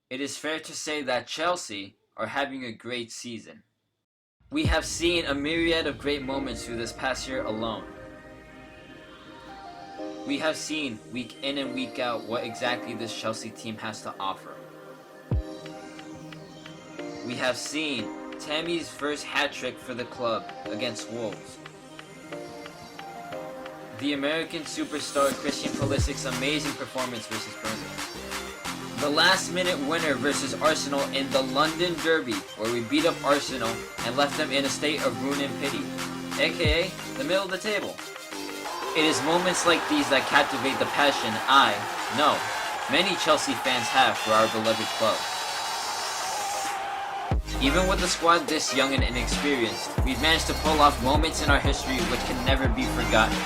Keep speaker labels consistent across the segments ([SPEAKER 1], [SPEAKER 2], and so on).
[SPEAKER 1] It is fair to say that Chelsea are having a great season. We have seen a myriad of great moments through this past year alone. We have seen week in and week out what exactly this Chelsea team has to offer. We have seen Tammy's first hat-trick for the club against Wolves. The American superstar Christian Pulisic's amazing performance versus Burnley. The last-minute winner versus Arsenal in the London Derby, where we beat up Arsenal and left them in a state of ruin and pity, aka the middle of the table. It is moments like these that captivate the passion I know many Chelsea fans have for our beloved club. Even with a squad this young and inexperienced, we've managed to pull off moments in our history which can never be forgotten.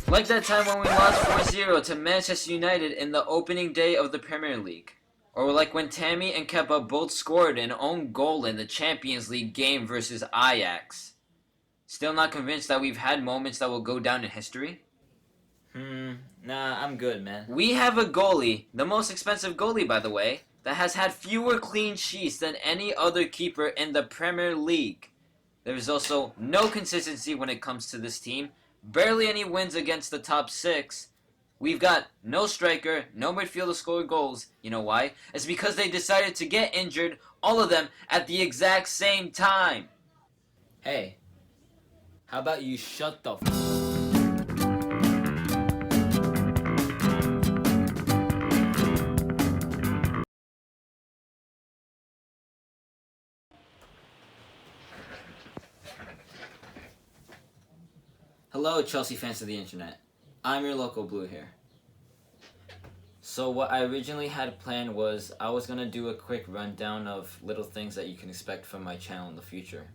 [SPEAKER 1] Like that time when we lost 4-0 to Manchester United in the opening day of the Premier League. Or like when Tammy and Kepa both scored an own goal in the Champions League game versus Ajax. Still not convinced that we've had moments that will go down in history?
[SPEAKER 2] Nah, I'm good, man.
[SPEAKER 1] We have a goalie, the most expensive goalie by the way, that has had fewer clean sheets than any other keeper in the Premier League. There is also no consistency when it comes to this team, barely any wins against the top 6. We've got no striker, no midfielder to score goals. You know why? It's because they decided to get injured, all of them, at the exact same time.
[SPEAKER 2] Hey, how about you shut the Hello, Chelsea fans of the internet. I'm your local blue here. So what I originally had planned was I was going to do a quick rundown of little things that you can expect from my channel in the future.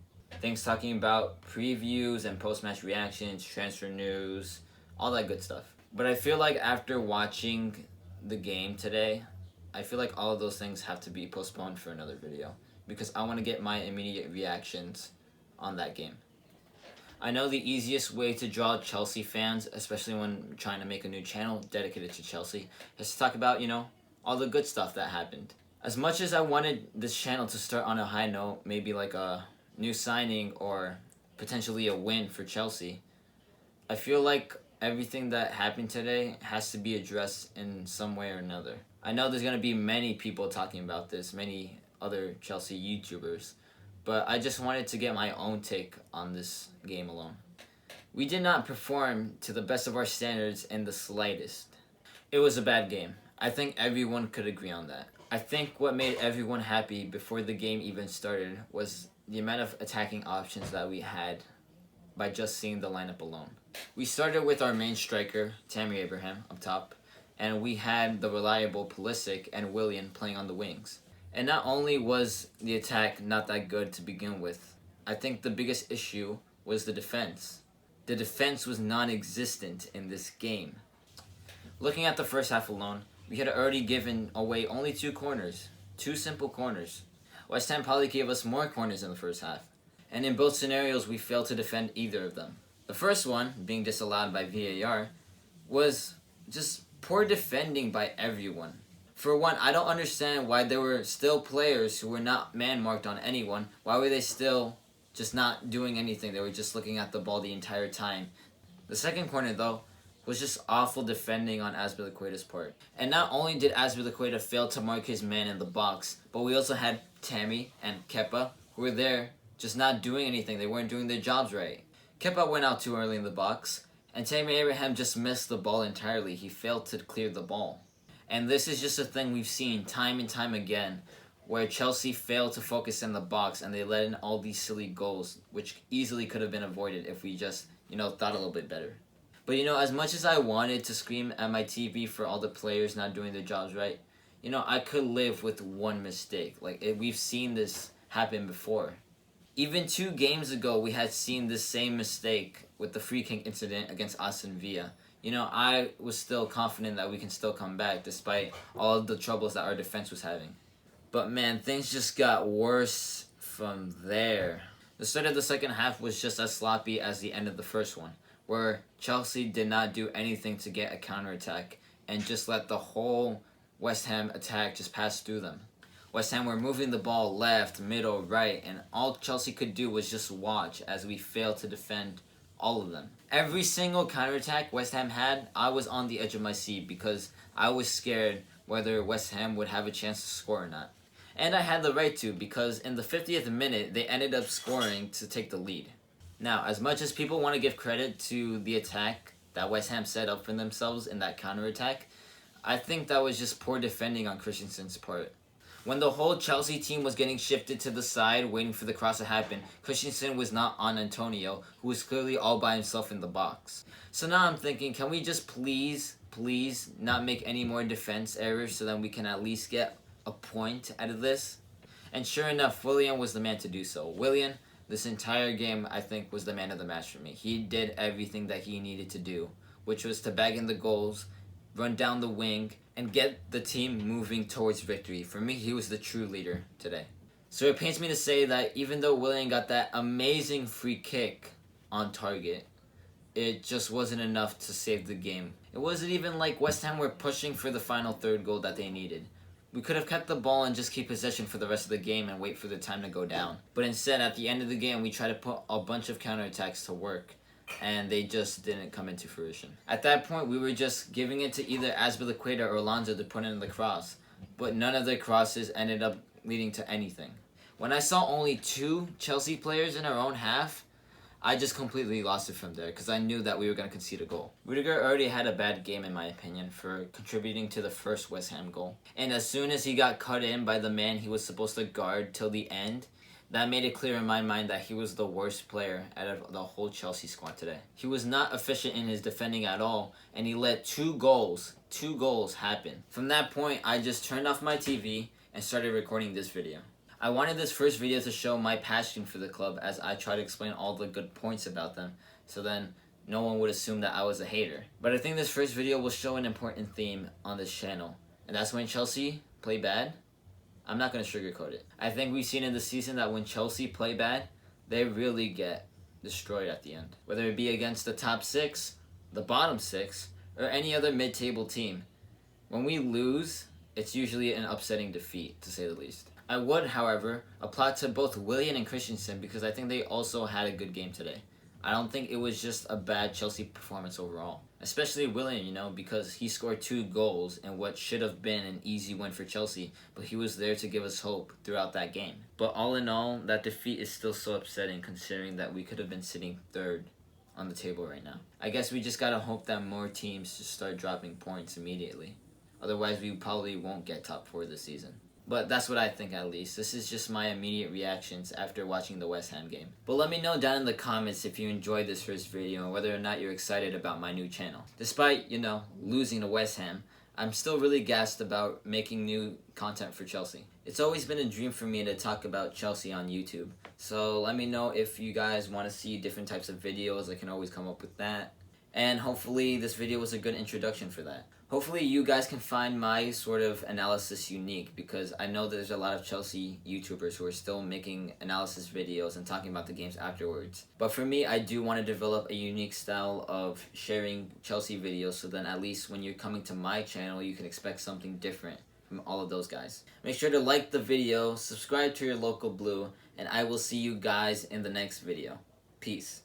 [SPEAKER 2] Things talking about previews and post-match reactions, transfer news, all that good stuff. But I feel like after watching the game today, I feel like all of those things have to be postponed for another video because I want to get my immediate reactions on that game. I know the easiest way to draw Chelsea fans, especially when trying to make a new channel dedicated to Chelsea, is to talk about, all the good stuff that happened. As much as I wanted this channel to start on a high note, maybe like a new signing or potentially a win for Chelsea, I feel like everything that happened today has to be addressed in some way or another. I know there's going to be many people talking about this, many other Chelsea YouTubers, but I just wanted to get my own take on this game alone. We did not perform to the best of our standards in the slightest. It was a bad game. I think everyone could agree on that. I think what made everyone happy before the game even started was the amount of attacking options that we had by just seeing the lineup alone. We started with our main striker, Tammy Abraham, up top, and we had the reliable Pulisic and Willian playing on the wings. And not only was the attack not that good to begin with, I think the biggest issue was the defense. The defense was non-existent in this game. Looking at the first half alone, we had already given away only 2 corners. 2 simple corners. West Ham probably gave us more corners in the first half. And in both scenarios, we failed to defend either of them. The first one, being disallowed by VAR, was just poor defending by everyone. For one, I don't understand why there were still players who were not man-marked on anyone. Why were they still just not doing anything? They were just looking at the ball the entire time. The second corner, though, was just awful defending on Azpilicueta's part. And not only did Azpilicueta fail to mark his man in the box, but we also had Tammy and Kepa, who were there just not doing anything. They weren't doing their jobs right. Kepa went out too early in the box, and Tammy Abraham just missed the ball entirely. He failed to clear the ball. And this is just a thing we've seen time and time again, where Chelsea failed to focus in the box and they let in all these silly goals, which easily could have been avoided if we just, thought a little bit better. But, as much as I wanted to scream at my TV for all the players not doing their jobs right, I could live with one mistake. We've seen this happen before. Even 2 games ago, we had seen this same mistake with the free kick incident against Aston Villa. I was still confident that we can still come back despite all of the troubles that our defense was having. But man, things just got worse from there. The start of the second half was just as sloppy as the end of the first one, where Chelsea did not do anything to get a counterattack and just let the whole West Ham attack just pass through them. West Ham were moving the ball left, middle, right, and all Chelsea could do was just watch as we failed to defend all of them. Every single counterattack West Ham had, I was on the edge of my seat because I was scared whether West Ham would have a chance to score or not. And I had the right to, because in the 50th minute, they ended up scoring to take the lead. Now, as much as people want to give credit to the attack that West Ham set up for themselves in that counterattack, I think that was just poor defending on Christensen's part. When the whole Chelsea team was getting shifted to the side, waiting for the cross to happen, Christensen was not on Antonio, who was clearly all by himself in the box. So now I'm thinking, can we just please not make any more defense errors so that we can at least get a point out of this? And sure enough, Willian was the man to do so. Willian, this entire game, I think, was the man of the match for me. He did everything that he needed to do, which was to bag in the goals, run down the wing, and get the team moving towards victory. For me, he was the true leader today. So it pains me to say that even though Willian got that amazing free kick on target, it just wasn't enough to save the game. It wasn't even like West Ham were pushing for the final third goal that they needed. We could have kept the ball and just keep possession for the rest of the game and wait for the time to go down. But instead, at the end of the game, we tried to put a bunch of counterattacks to work, and they just didn't come into fruition. At that point, we were just giving it to either Azpilicueta or Alonso to put in the cross, but none of the crosses ended up leading to anything. When I saw only 2 Chelsea players in our own half, I just completely lost it from there because I knew that we were going to concede a goal. Rudiger already had a bad game, in my opinion, for contributing to the first West Ham goal. And as soon as he got cut in by the man he was supposed to guard till the end, that made it clear in my mind that he was the worst player out of the whole Chelsea squad today. He was not efficient in his defending at all, and he let 2 goals happen. From that point, I just turned off my TV and started recording this video. I wanted this first video to show my passion for the club as I try to explain all the good points about them, so then no one would assume that I was a hater. But I think this first video will show an important theme on this channel, and that's when Chelsea play bad. I'm not going to sugarcoat it. I think we've seen in the season that when Chelsea play bad, they really get destroyed at the end. Whether it be against the top 6, the bottom 6, or any other mid-table team. When we lose, it's usually an upsetting defeat, to say the least. I would, however, applaud to both Willian and Christensen because I think they also had a good game today. I don't think it was just a bad Chelsea performance overall. Especially Willian, because he scored 2 goals in what should have been an easy win for Chelsea, but he was there to give us hope throughout that game. But all in all, that defeat is still so upsetting considering that we could have been sitting 3rd on the table right now. I guess we just gotta hope that more teams just start dropping points immediately. Otherwise, we probably won't get top 4 this season. But that's what I think, at least. This is just my immediate reactions after watching the West Ham game. But let me know down in the comments if you enjoyed this first video and whether or not you're excited about my new channel. Despite, losing to West Ham, I'm still really gassed about making new content for Chelsea. It's always been a dream for me to talk about Chelsea on YouTube. So let me know if you guys want to see different types of videos. I can always come up with that. And hopefully this video was a good introduction for that. Hopefully you guys can find my sort of analysis unique because I know there's a lot of Chelsea YouTubers who are still making analysis videos and talking about the games afterwards. But for me, I do want to develop a unique style of sharing Chelsea videos so then at least when you're coming to my channel, you can expect something different from all of those guys. Make sure to like the video, subscribe to your local blue, and I will see you guys in the next video. Peace.